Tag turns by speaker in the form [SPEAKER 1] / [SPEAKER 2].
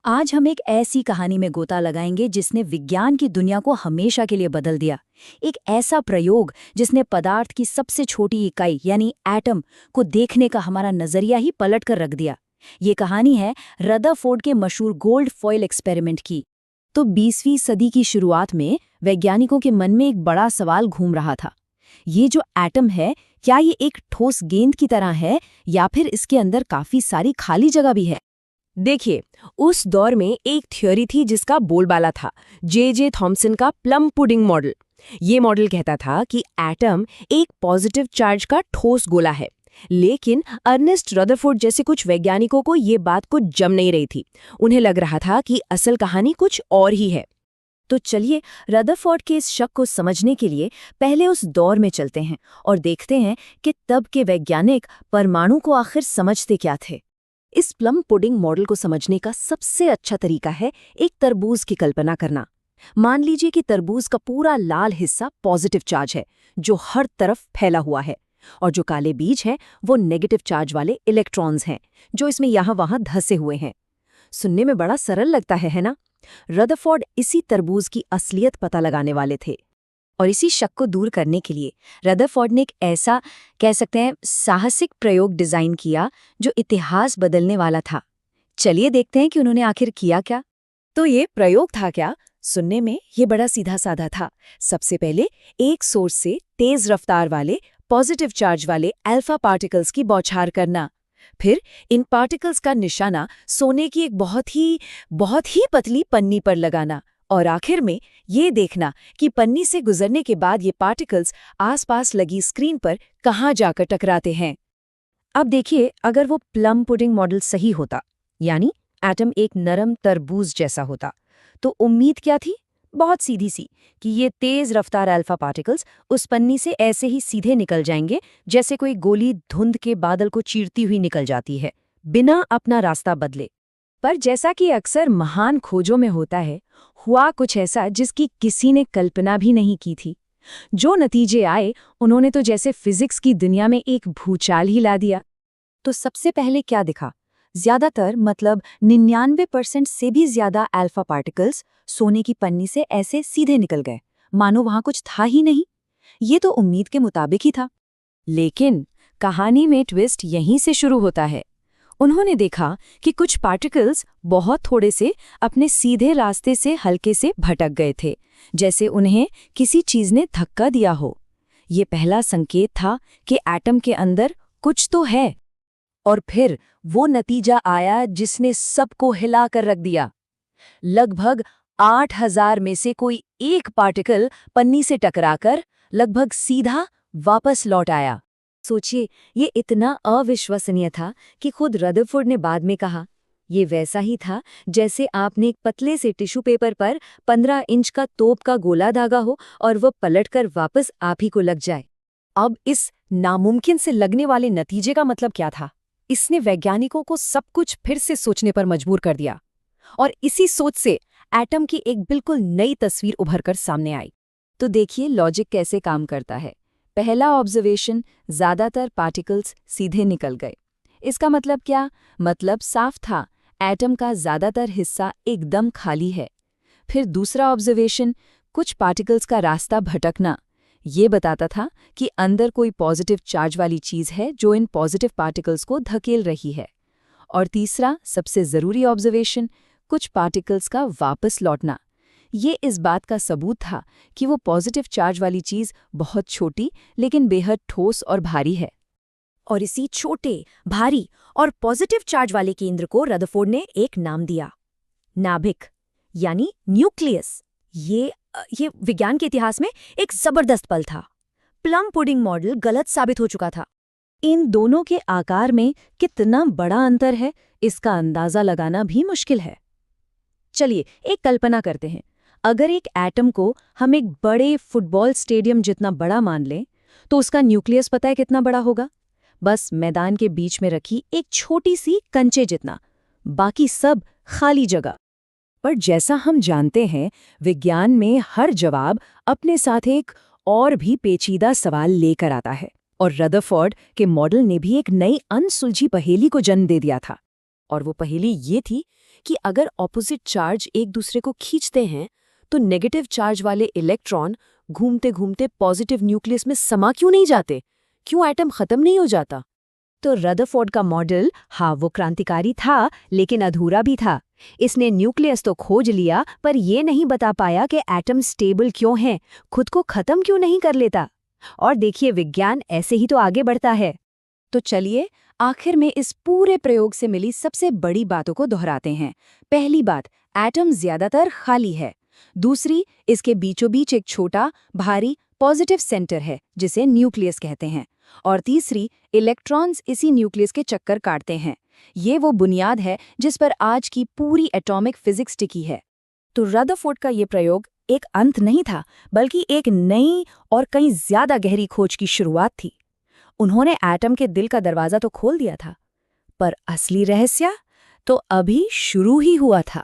[SPEAKER 1] आज हम एक ऐसी कहानी में गोता लगाएंगे जिसने विज्ञान की दुनिया को हमेशा के लिए बदल दिया। एक ऐसा प्रयोग जिसने पदार्थ की सबसे छोटी इकाई यानी एटम को देखने का हमारा नजरिया ही पलट कर रख दिया। ये कहानी है रदरफोर्ड के मशहूर गोल्ड फॉयल एक्सपेरिमेंट की। तो 20वीं सदी की शुरुआत में वैज्ञानिकों के मन में एक बड़ा सवाल घूम रहा था। ये जो एटम है, क्या ये एक ठोस गेंद की तरह है या फिर इसके अंदर काफी सारी खाली जगह भी है?
[SPEAKER 2] देखिए, उस दौर में एक थ्योरी थी जिसका बोलबाला था, जे थॉमसन का प्लम पुडिंग मॉडल। ये मॉडल कहता था कि एटम एक पॉजिटिव चार्ज का ठोस गोला है, लेकिन अर्नेस्ट रदरफोर्ड जैसे कुछ वैज्ञानिकों को ये बात कुछ जम नहीं रही थी। उन्हें लग रहा था कि असल कहानी कुछ और ही है।
[SPEAKER 1] तो चलिए रदरफोर्ड के इस शक को समझने के लिए पहले उस दौर में चलते हैं और देखते हैं कि तब के वैज्ञानिक परमाणु को आखिर समझते क्या थे। इस प्लम पुडिंग मॉडल को समझने का सबसे अच्छा तरीका है एक तरबूज की कल्पना करना। मान लीजिए कि तरबूज का पूरा लाल हिस्सा पॉजिटिव चार्ज है जो हर तरफ फैला हुआ है, और जो काले बीज हैं वो नेगेटिव चार्ज वाले इलेक्ट्रॉन्स हैं जो इसमें यहाँ वहाँ धंसे हुए हैं। सुनने में बड़ा सरल लगता है ना? रदरफोर्ड इसी तरबूज की असलियत पता लगाने वाले थे, और इसी शक को दूर करने के लिए रदरफोर्ड ने एक ऐसा, कह सकते हैं, साहसिक प्रयोग डिजाइन किया जो इतिहास बदलने वाला था। चलिए देखते हैं कि उन्होंने आखिर किया क्या। तो ये प्रयोग था क्या? सुनने में ये बड़ा सीधा साधा था। सबसे पहले एक सोर्स से तेज रफ्तार वाले पॉजिटिव चार्ज वाले अल्फा पार्टिकल्स की बौछार करना, फिर इन पार्टिकल्स का निशाना सोने की एक बहुत ही पतली पन्नी पर लगाना, और आखिर में ये देखना कि पन्नी से गुजरने के बाद ये पार्टिकल्स आसपास लगी स्क्रीन पर कहाँ जाकर टकराते हैं। अब देखिए, अगर वो प्लम पुडिंग मॉडल सही होता, यानी एटम एक नरम तरबूज जैसा होता, तो उम्मीद क्या थी? बहुत सीधी सी, कि ये तेज रफ्तार अल्फा पार्टिकल्स उस पन्नी से ऐसे ही सीधे निकल जाएंगे जैसे कोई गोली धुंध के बादल को चीरती हुई निकल जाती है, बिना अपना रास्ता बदले। पर जैसा कि अक्सर महान खोजों में होता है, हुआ कुछ ऐसा जिसकी किसी ने कल्पना भी नहीं की थी। जो नतीजे आए, उन्होंने तो जैसे फिजिक्स की दुनिया में एक भूचाल ही ला दिया। तो सबसे पहले क्या दिखा? ज्यादातर, मतलब 99% से भी ज्यादा अल्फा पार्टिकल्स सोने की पन्नी से ऐसे सीधे निकल गए, मानो वहां कुछ था ही नहीं। ये तो उम्मीद के मुताबिक ही था। लेकिन कहानी में ट्विस्ट यहीं से शुरू होता है। उन्होंने देखा कि कुछ पार्टिकल्स बहुत थोड़े से अपने सीधे रास्ते से हल्के से भटक गए थे, जैसे उन्हें किसी चीज ने धक्का दिया हो। ये पहला संकेत था कि एटम के अंदर कुछ तो है। और फिर वो नतीजा आया जिसने सबको हिला कर रख दिया। लगभग 8000 में से कोई एक पार्टिकल पन्नी से टकराकर लगभग सीधा वापस लौट आया। सोचिए, ये इतना अविश्वसनीय था कि खुद रदरफोर्ड ने बाद में कहा, ये वैसा ही था जैसे आपने एक पतले से टिश्यू पेपर पर 15 इंच का तोप का गोला दागा हो और वो पलटकर वापस आप ही को लग जाए। अब इस नामुमकिन से लगने वाले नतीजे का मतलब क्या था? इसने वैज्ञानिकों को सब कुछ फिर से सोचने पर मजबूर कर दिया, और इसी सोच से एटम की एक बिल्कुल नई तस्वीर उभरकर सामने आई। तो देखिए लॉजिक कैसे काम करता है। पहला ऑब्जर्वेशन, ज्यादातर पार्टिकल्स सीधे निकल गए। इसका मतलब क्या? मतलब साफ था, एटम का ज्यादातर हिस्सा एकदम खाली है। फिर दूसरा ऑब्जर्वेशन, कुछ पार्टिकल्स का रास्ता भटकना। ये बताता था कि अंदर कोई पॉजिटिव चार्ज वाली चीज है जो इन पॉजिटिव पार्टिकल्स को धकेल रही है। और तीसरा, सबसे जरूरी ऑब्जर्वेशन, कुछ पार्टिकल्स का वापस लौटना। ये इस बात का सबूत था कि वो पॉजिटिव चार्ज वाली चीज बहुत छोटी लेकिन बेहद ठोस और भारी है। और इसी छोटे, भारी और पॉजिटिव चार्ज वाले केंद्र को रदरफोर्ड ने एक नाम दिया, नाभिक, यानी न्यूक्लियस। ये विज्ञान के इतिहास में एक जबरदस्त पल था। प्लम पुडिंग मॉडल गलत साबित हो चुका था। इन दोनों के आकार में कितना बड़ा अंतर है, इसका अंदाजा लगाना भी मुश्किल है। चलिए एक कल्पना करते हैं। अगर एक एटम को हम एक बड़े फुटबॉल स्टेडियम जितना बड़ा मान लें, तो उसका न्यूक्लियस पता है कितना बड़ा होगा? बस मैदान के बीच में रखी एक छोटी सी कंचे जितना, बाकी सब खाली जगह। पर जैसा हम जानते हैं, विज्ञान में हर जवाब अपने साथ एक और भी पेचीदा सवाल लेकर आता है, और रदरफोर्ड के मॉडल ने भी एक नई अनसुलझी पहेली को जन्म दे दिया था। और वो पहेली ये थी
[SPEAKER 2] कि अगर ऑपोजिट चार्ज एक दूसरे को खींचते हैं तो नेगेटिव चार्ज वाले इलेक्ट्रॉन घूमते घूमते पॉजिटिव न्यूक्लियस में समा क्यों नहीं जाते? क्यों एटम खत्म नहीं हो जाता?
[SPEAKER 1] तो रदरफोर्ड का मॉडल, हाँ, वो क्रांतिकारी था लेकिन अधूरा भी था। इसने न्यूक्लियस तो खोज लिया पर ये नहीं बता पाया कि एटम स्टेबल क्यों है, खुद को खत्म क्यों नहीं कर लेता। और देखिए, विज्ञान ऐसे ही तो आगे बढ़ता है। तो चलिए आखिर में इस पूरे प्रयोग से मिली सबसे बड़ी बातों को दोहराते हैं। पहली बात, एटम ज्यादातर खाली है। दूसरी, इसके बीचों बीच एक छोटा, भारी, पॉजिटिव सेंटर है जिसे न्यूक्लियस कहते हैं। और तीसरी, इलेक्ट्रॉन्स इसी न्यूक्लियस के चक्कर काटते हैं। ये वो बुनियाद है जिस पर आज की पूरी एटॉमिक फिजिक्स टिकी है। तो रदरफोर्ड का ये प्रयोग एक अंत नहीं था, बल्कि एक नई और कहीं ज्यादा गहरी खोज की शुरुआत थी। उन्होंने एटम के दिल का दरवाजा तो खोल दिया था, पर असली रहस्य तो अभी शुरू ही हुआ था।